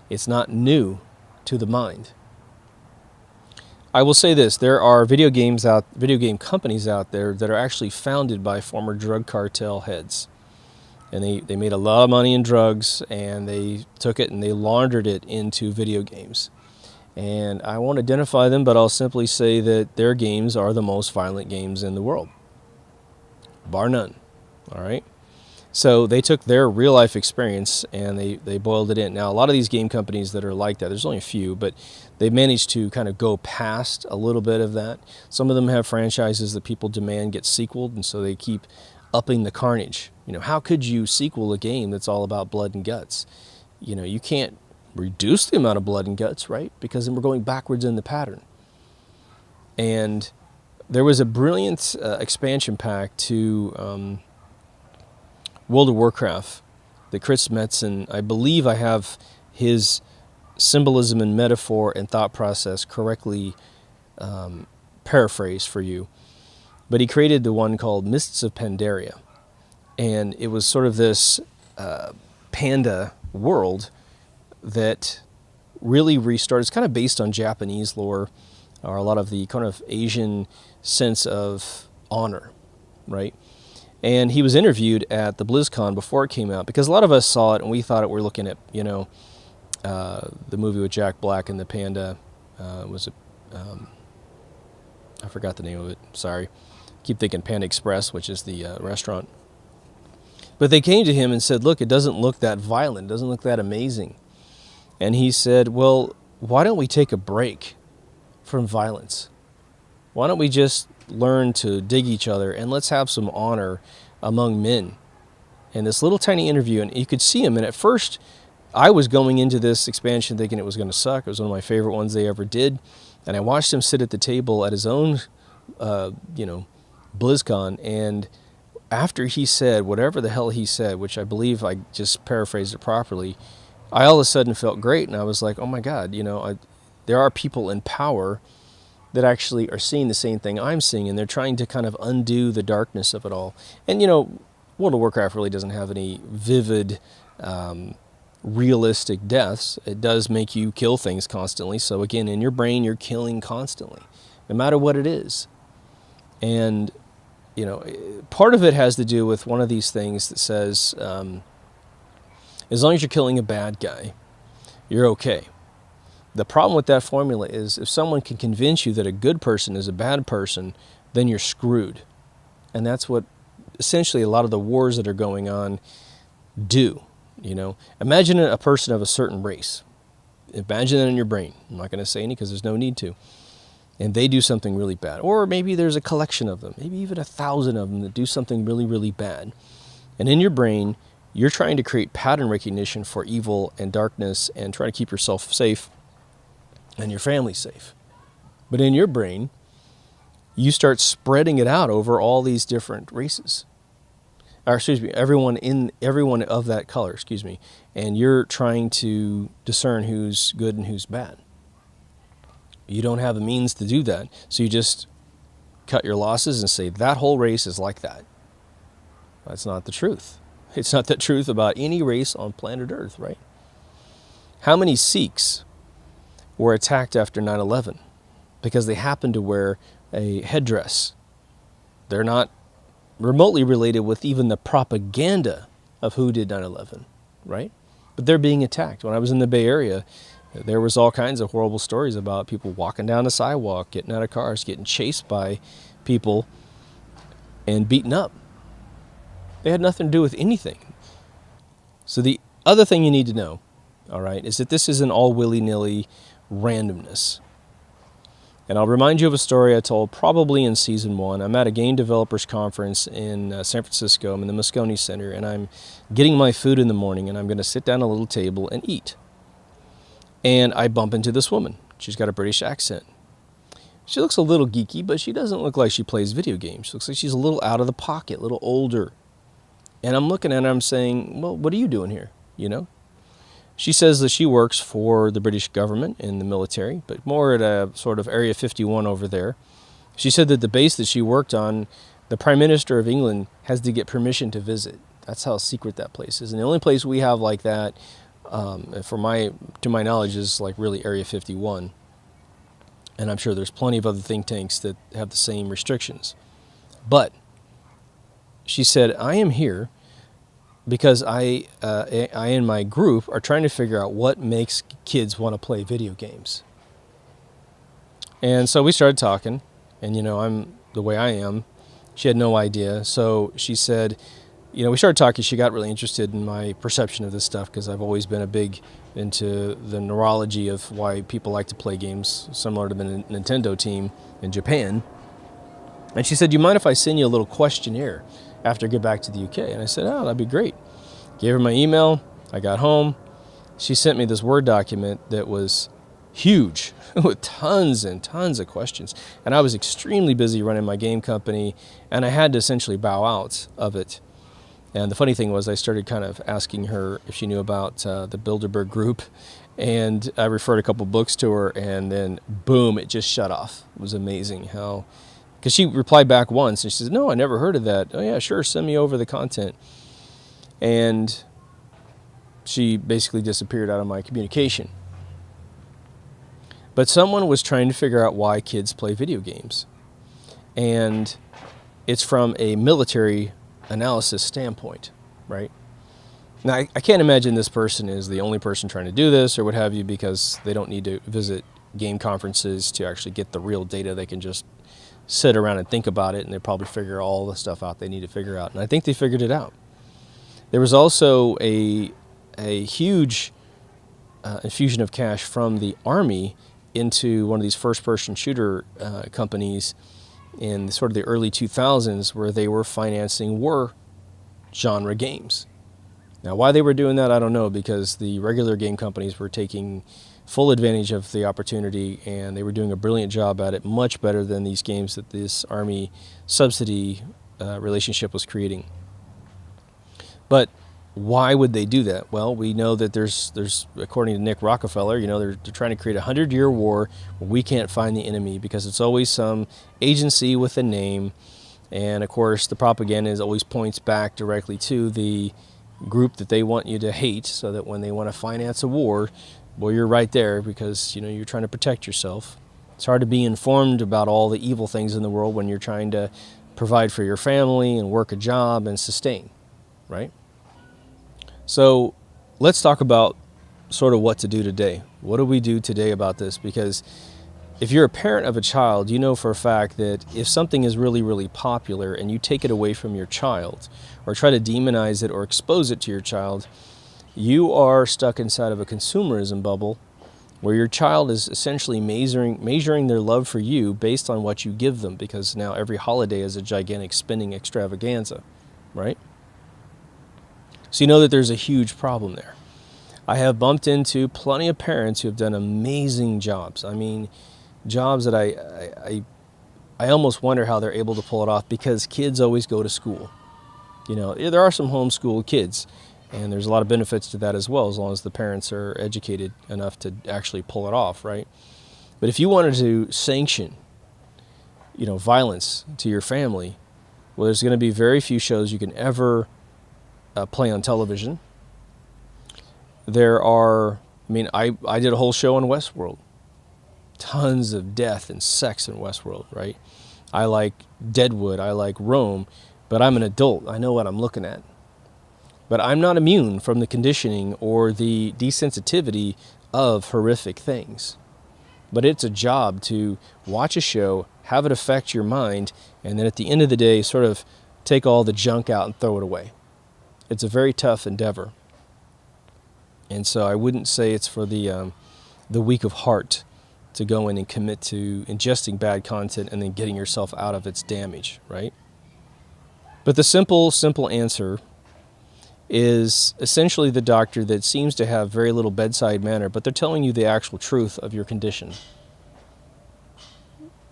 It's not new to the mind. I will say this, there are video game companies out there that are actually founded by former drug cartel heads. And they made a lot of money in drugs, and they took it and they laundered it into video games. And I won't identify them, but I'll simply say that their games are the most violent games in the world. Bar none, all right? So they took their real-life experience and they boiled it in. Now, a lot of these game companies that are like that, there's only a few, but they've managed to kind of go past a little bit of that. Some of them have franchises that people demand get sequeled, and so they keep upping the carnage. How could you sequel a game that's all about blood and guts? You can't reduce the amount of blood and guts, right? Because then we're going backwards in the pattern. And there was a brilliant expansion pack to World of Warcraft that Chris Metzen, I believe I have his symbolism and metaphor and thought process correctly paraphrased for you. But he created the one called Mists of Pandaria. And it was sort of this panda world that really restarted. It's kind of based on Japanese lore, or a lot of the kind of Asian sense of honor, right? And he was interviewed at the BlizzCon before it came out, because a lot of us saw it and we thought we're looking at, the movie with Jack Black and the panda. I forgot the name of it. Sorry. Keep thinking Panda Express, which is the restaurant. But they came to him and said, look, it doesn't look that violent. It doesn't look that amazing. And he said, well, why don't we take a break from violence? Why don't we just learn to dig each other, and let's have some honor among men? And this little tiny interview, and you could see him, and at first I was going into this expansion thinking it was going to suck. It was one of my favorite ones they ever did. And I watched him sit at the table at his own, BlizzCon, and after he said whatever the hell he said, which I believe I just paraphrased it properly, I all of a sudden felt great, and I was like, oh my God, there are people in power that actually are seeing the same thing I'm seeing, and they're trying to kind of undo the darkness of it all. And, World of Warcraft really doesn't have any vivid, realistic deaths. It does make you kill things constantly. So again, in your brain, you're killing constantly, no matter what it is. And, part of it has to do with one of these things that says, as long as you're killing a bad guy, you're okay. The problem with that formula is if someone can convince you that a good person is a bad person, then you're screwed. And that's what essentially a lot of the wars that are going on do. Imagine a person of a certain race. Imagine that in your brain. I'm not going to say any because there's no need to. And they do something really bad. Or maybe there's a collection of them, maybe even 1,000 of them that do something really, really bad. And in your brain, you're trying to create pattern recognition for evil and darkness and try to keep yourself safe and your family safe. But in your brain, you start spreading it out over all these different races. Or everyone of that color, and you're trying to discern who's good and who's bad. You don't have the means to do that, so you just cut your losses and say that whole race is like that. That's not the truth. It's not the truth about any race on planet Earth, right? How many Sikhs were attacked after 9/11 because they happened to wear a headdress? They're not remotely related with even the propaganda of who did 9/11, right? But they're being attacked. When I was in the Bay Area, there was all kinds of horrible stories about people walking down the sidewalk, getting out of cars, getting chased by people and beaten up. They had nothing to do with anything. So the other thing you need to know, all right, is that this isn't all willy-nilly randomness. And I'll remind you of a story I told probably in season 1. I'm at a game developers conference in San Francisco. I'm in the Moscone Center, and I'm getting my food in the morning, and I'm going to sit down at a little table and eat. And I bump into this woman. She's got a British accent. She looks a little geeky, but she doesn't look like she plays video games. She looks like she's a little out of the pocket, a little older. And I'm looking at her, I'm saying, well, what are you doing here, She says that she works for the British government in the military, but more at a sort of Area 51 over there. She said that the base that she worked on, the Prime Minister of England has to get permission to visit. That's how secret that place is. And the only place we have like that, to my knowledge, is like really Area 51. And I'm sure there's plenty of other think tanks that have the same restrictions. But she said, I am here because I and my group are trying to figure out what makes kids want to play video games. And so we started talking, and I'm the way I am. She had no idea. So she said, we started talking. She got really interested in my perception of this stuff because I've always been a big into the neurology of why people like to play games, similar to the Nintendo team in Japan. And she said, do you mind if I send you a little questionnaire after I get back to the UK? And I said, oh, that'd be great. Gave her my email. I got home. She sent me this Word document that was huge with tons and tons of questions. And I was extremely busy running my game company, and I had to essentially bow out of it. And the funny thing was I started kind of asking her if she knew about the Bilderberg Group, and I referred a couple books to her, and then boom, it just shut off. It was amazing how, because she replied back once, and she said, no, I never heard of that. Oh yeah, sure, send me over the content. And she basically disappeared out of my communication. But someone was trying to figure out why kids play video games. And it's from a military analysis standpoint, right? Now, I can't imagine this person is the only person trying to do this or what have you, because they don't need to visit game conferences to actually get the real data. They can just sit around and think about it, and they probably figure all the stuff out they need to figure out. And I think they figured it out. There was also a huge infusion of cash from the Army into one of these first-person shooter companies in sort of the early 2000s, where they were financing war genre games. Now, why they were doing that, I don't know, because the regular game companies were taking full advantage of the opportunity, and they were doing a brilliant job at it, much better than these games that this Army subsidy relationship was creating. But why would they do that? Well, we know that there's according to Nick Rockefeller, they're trying to create a 100-year war where we can't find the enemy, because it's always some agency with a name. And of course, the propaganda always points back directly to the group that they want you to hate, so that when they want to finance a war, well, you're right there, because you're trying to protect yourself. It's hard to be informed about all the evil things in the world when you're trying to provide for your family and work a job and sustain, right? So let's talk about sort of what to do today. What do we do today about this? Because if you're a parent of a child, you know for a fact that if something is really, really popular and you take it away from your child, or try to demonize it or expose it to your child, you are stuck inside of a consumerism bubble where your child is essentially measuring their love for you based on what you give them, because now every holiday is a gigantic spending extravaganza, right? So you know that there's a huge problem there. I have bumped into plenty of parents who have done amazing jobs. I mean, jobs that I almost wonder how they're able to pull it off, because kids always go to school. There are some homeschool kids, and there's a lot of benefits to that as well, as long as the parents are educated enough to actually pull it off, right? But if you wanted to sanction, violence to your family, well, there's going to be very few shows you can ever play on television. There are, I did a whole show on Westworld. Tons of death and sex in Westworld, right? I like Deadwood, I like Rome, but I'm an adult. I know what I'm looking at. But I'm not immune from the conditioning or the desensitivity of horrific things. But it's a job to watch a show, have it affect your mind, and then at the end of the day, sort of take all the junk out and throw it away. It's a very tough endeavor. And so I wouldn't say it's for the weak of heart to go in and commit to ingesting bad content and then getting yourself out of its damage, right? But the simple answer is essentially the doctor that seems to have very little bedside manner, but they're telling you the actual truth of your condition.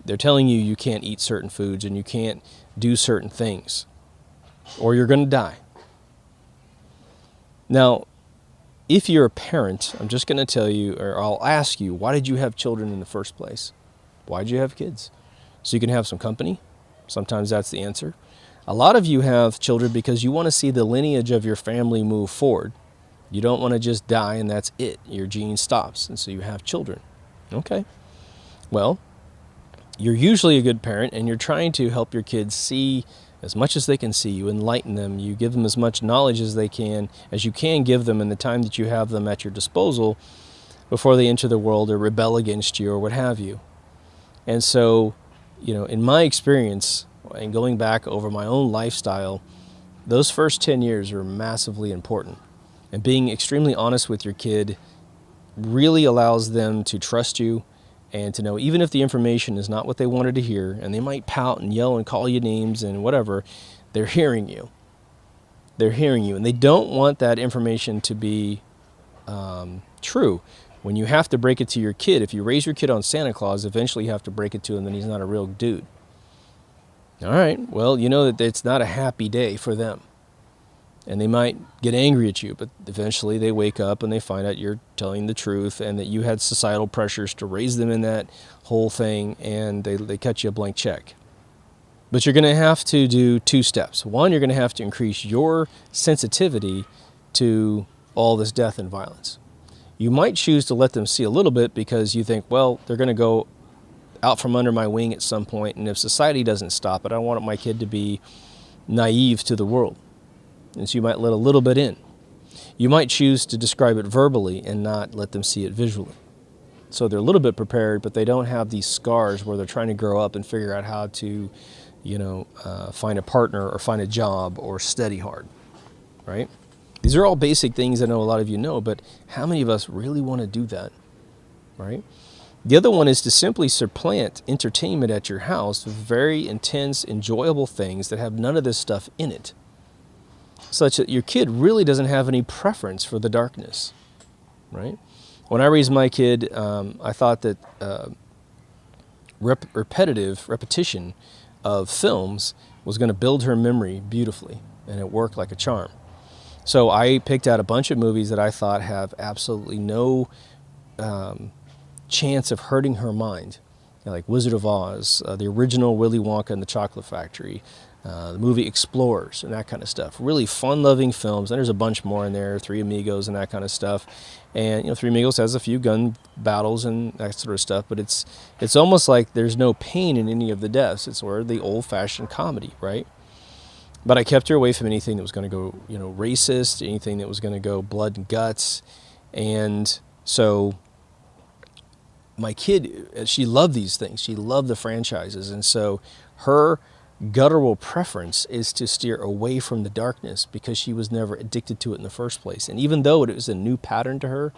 They're telling you you can't eat certain foods and you can't do certain things, or you're going to die. Now, if you're a parent, I'm just going to tell you, or I'll ask you, why did you have children in the first place? Why did you have kids? So you can have some company? Sometimes that's the answer. A lot of you have children because you want to see the lineage of your family move forward. You don't want to just die and that's it. Your gene stops, and so you have children. Okay. Well, you're usually a good parent, and you're trying to help your kids see as much as they can see. You enlighten them. You give them as much knowledge as you can give them in the time that you have them at your disposal before they enter the world or rebel against you or what have you. And so, in my experience, and going back over my own lifestyle, those first 10 years are massively important. And being extremely honest with your kid really allows them to trust you and to know, even if the information is not what they wanted to hear, and they might pout and yell and call you names and whatever, they're hearing you. They're hearing you, and they don't want that information to be true. When you have to break it to your kid, if you raise your kid on Santa Claus, eventually you have to break it to him that he's not a real dude. All right, well, you know that it's not a happy day for them. And they might get angry at you, but eventually they wake up and they find out you're telling the truth and that you had societal pressures to raise them in that whole thing, and they cut you a blank check. But you're going to have to do two steps. One, you're going to have to increase your sensitivity to all this death and violence. You might choose to let them see a little bit because you think, well, they're going to go out from under my wing at some point, and if society doesn't stop it, I don't want my kid to be naive to the world. And so you might let a little bit in. You might choose to describe it verbally and not let them see it visually. So they're a little bit prepared, but they don't have these scars where they're trying to grow up and figure out how to, find a partner or find a job or study hard, right? These are all basic things I know a lot of you know, but how many of us really want to do that, right? The other one is to simply supplant entertainment at your house with very intense, enjoyable things that have none of this stuff in it, such that your kid really doesn't have any preference for the darkness, right? When I raised my kid, I thought that repetition of films was going to build her memory beautifully, and it worked like a charm. So I picked out a bunch of movies that I thought have absolutely no chance of hurting her mind, like Wizard of Oz, the original Willy Wonka and the Chocolate Factory, the movie Explorers, and that kind of stuff. Really fun-loving films, and there's a bunch more in there, Three Amigos and that kind of stuff. And you know, Three Amigos has a few gun battles and that sort of stuff, but it's almost like there's no pain in any of the deaths. It's sort of the old-fashioned comedy, right? But I kept her away from anything that was going to go, you know, racist, anything that was going to go blood and guts. And so my kid, she loved these things. She loved the franchises. And so her guttural preference is to steer away from the darkness because she was never addicted to it in the first place. And even though it was a new pattern to her,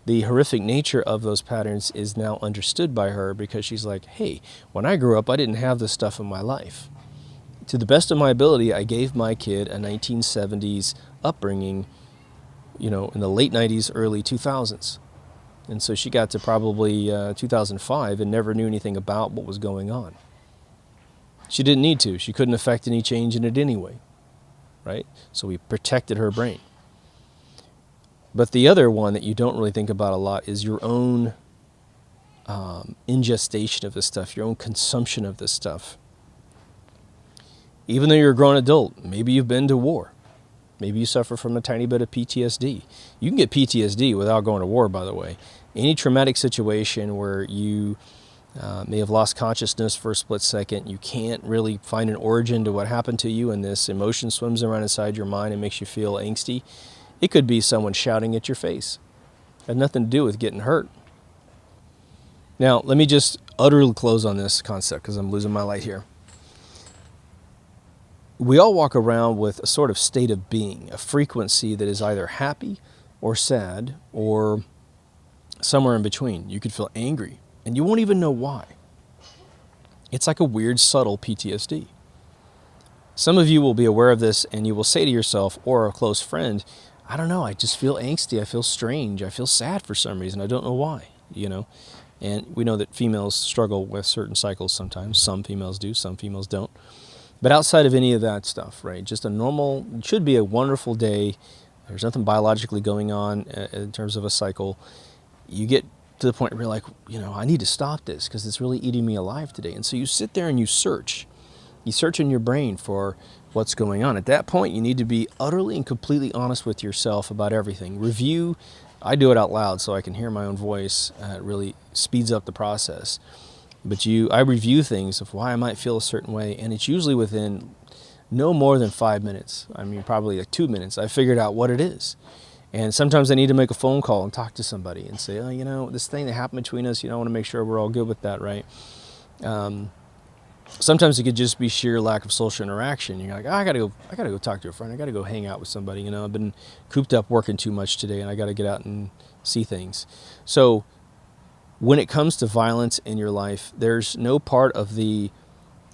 the horrific nature of those patterns is now understood by her because she's like, hey, when I grew up, I didn't have this stuff in my life. To the best of my ability, I gave my kid a 1970s upbringing, you know, in the late 90s, early 2000s. And so she got to probably 2005 and never knew anything about what was going on. She didn't need to. She couldn't affect any change in it anyway, right? So we protected her brain. But the other one that you don't really think about a lot is your own ingestation of this stuff, your own consumption of this stuff. Even though you're a grown adult, maybe you've been to war. Maybe you suffer from a tiny bit of PTSD. You can get PTSD without going to war, by the way. Any traumatic situation where you may have lost consciousness for a split second, you can't really find an origin to what happened to you, and this emotion swims around inside your mind and makes you feel angsty. It could be someone shouting at your face. It had nothing to do with getting hurt. Now, let me just utterly close on this concept because I'm losing my light here. We all walk around with a sort of state of being, a frequency that is either happy or sad or somewhere in between. You could feel angry and you won't even know why. It's like a weird, subtle PTSD. Some of you will be aware of this and you will say to yourself or a close friend, I don't know, I just feel angsty, I feel strange, I feel sad for some reason, I don't know why, you know. And we know that females struggle with certain cycles sometimes. Some females do, some females don't. But outside of any of that stuff, right, just a normal, it should be a wonderful day. There's nothing biologically going on in terms of a cycle. You get to the point where you're like, you know, I need to stop this because it's really eating me alive today. And so you sit there and you search. You search in your brain for what's going on. At that point, you need to be utterly and completely honest with yourself about everything. Review. I do it out loud so I can hear my own voice. It really speeds up the process. But I review things of why I might feel a certain way, and it's usually within no more than 5 minutes. I mean, probably like 2 minutes. I figured out what it is. And sometimes I need to make a phone call and talk to somebody and say, oh, you know, this thing that happened between us, you know, I want to make sure we're all good with that, right? Sometimes it could just be sheer lack of social interaction. You're like, oh, I gotta go talk to a friend. I gotta go hang out with somebody. You know, I've been cooped up working too much today, and I gotta get out and see things. So when it comes to violence in your life, there's no part of the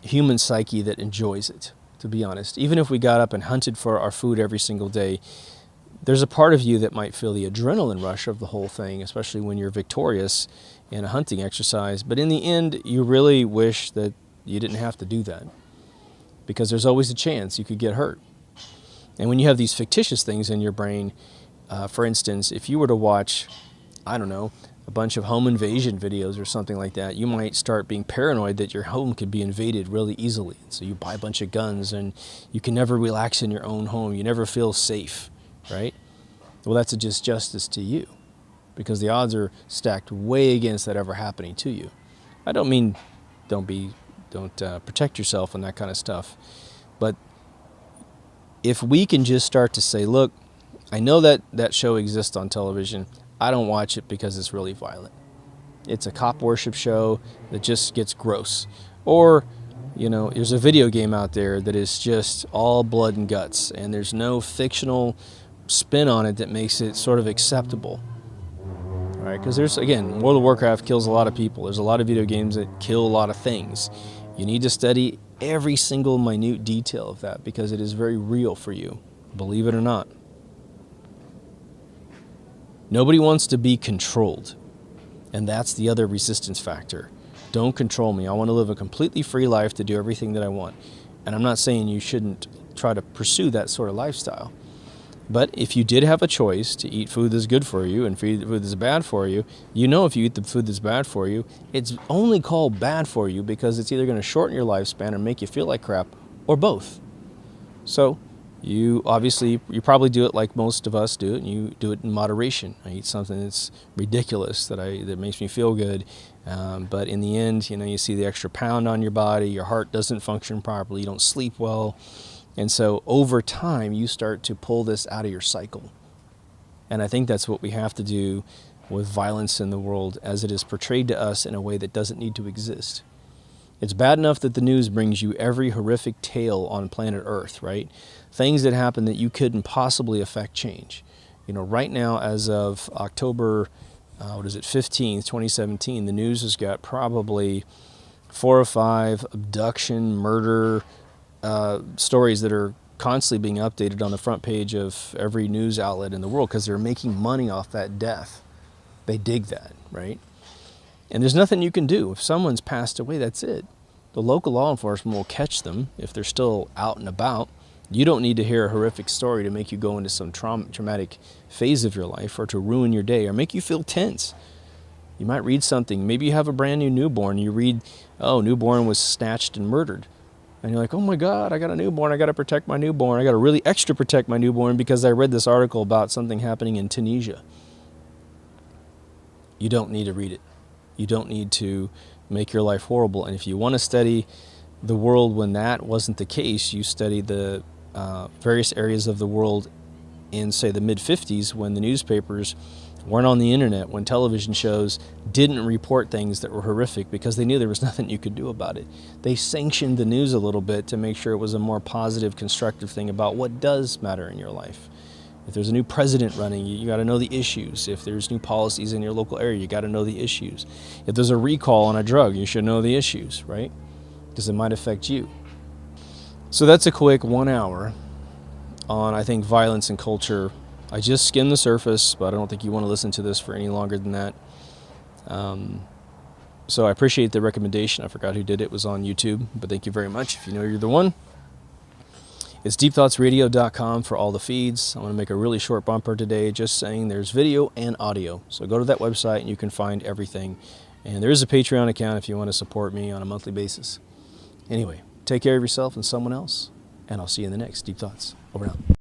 human psyche that enjoys it, to be honest. Even if we got up and hunted for our food every single day, there's a part of you that might feel the adrenaline rush of the whole thing, especially when you're victorious in a hunting exercise. But in the end, you really wish that you didn't have to do that because there's always a chance you could get hurt. And when you have these fictitious things in your brain, for instance, if you were to watch, I don't know, a bunch of home invasion videos or something like that, you might start being paranoid that your home could be invaded really easily. So you buy a bunch of guns and you can never relax in your own home. You never feel safe, right? Well, that's a disjustice to you because the odds are stacked way against that ever happening to you. I don't mean don't protect yourself and that kind of stuff. But if we can just start to say, look, I know that show exists on television. I don't watch it because it's really violent. It's a cop worship show that just gets gross. Or, you know, there's a video game out there that is just all blood and guts, and there's no fictional spin on it that makes it sort of acceptable. All right, because there's, again, World of Warcraft kills a lot of people. There's a lot of video games that kill a lot of things. You need to study every single minute detail of that because it is very real for you, believe it or not. Nobody wants to be controlled, and that's the other resistance factor. Don't control me. I want to live a completely free life to do everything that I want. And I'm not saying you shouldn't try to pursue that sort of lifestyle. But if you did have a choice to eat food that's good for you and food that's bad for you, you know if you eat the food that's bad for you, it's only called bad for you because it's either going to shorten your lifespan or make you feel like crap, or both. So you probably do it like most of us do it, and you do it in moderation. I eat something that's ridiculous that makes me feel good, but in the end, you see the extra pound on your body, your heart doesn't function properly, you don't sleep well. And so over time, you start to pull this out of your cycle. And I think that's what we have to do with violence in the world as it is portrayed to us in a way that doesn't need to exist. It's bad enough that the news brings you every horrific tale on planet Earth, right? Things that happen that you couldn't possibly affect change. Right now, as of October, 15th, 2017, the news has got probably 4 or 5 abduction, murder, stories that are constantly being updated on the front page of every news outlet in the world because they're making money off that death. They dig that, right? And there's nothing you can do. If someone's passed away, that's it. The local law enforcement will catch them if they're still out and about. You don't need to hear a horrific story to make you go into some traumatic phase of your life or to ruin your day or make you feel tense. You might read something. Maybe you have a brand new newborn. You read, oh, newborn was snatched and murdered. And you're like, oh my God, I got a newborn. I got to protect my newborn. I got to really extra protect my newborn because I read this article about something happening in Tunisia. You don't need to read it. You don't need to make your life horrible. And if you want to study the world when that wasn't the case, you study the various areas of the world in, say, the mid-50s when the newspapers weren't on the internet, when television shows didn't report things that were horrific because they knew there was nothing you could do about it. They sanctioned the news a little bit to make sure it was a more positive, constructive thing about what does matter in your life. If there's a new president running, you got to know the issues. If there's new policies in your local area, you got to know the issues. If there's a recall on a drug, you should know the issues, right? Because it might affect you. So that's a quick 1 hour on, I think, violence and culture. I just skimmed the surface, but I don't think you want to listen to this for any longer than that. So I appreciate the recommendation. I forgot who did it. It was on YouTube, but thank you very much. If you know you're the one. It's deepthoughtsradio.com for all the feeds. I want to make a really short bumper today just saying there's video and audio. So go to that website and you can find everything. And there is a Patreon account if you want to support me on a monthly basis. Anyway, take care of yourself and someone else, and I'll see you in the next Deep Thoughts. Over and out.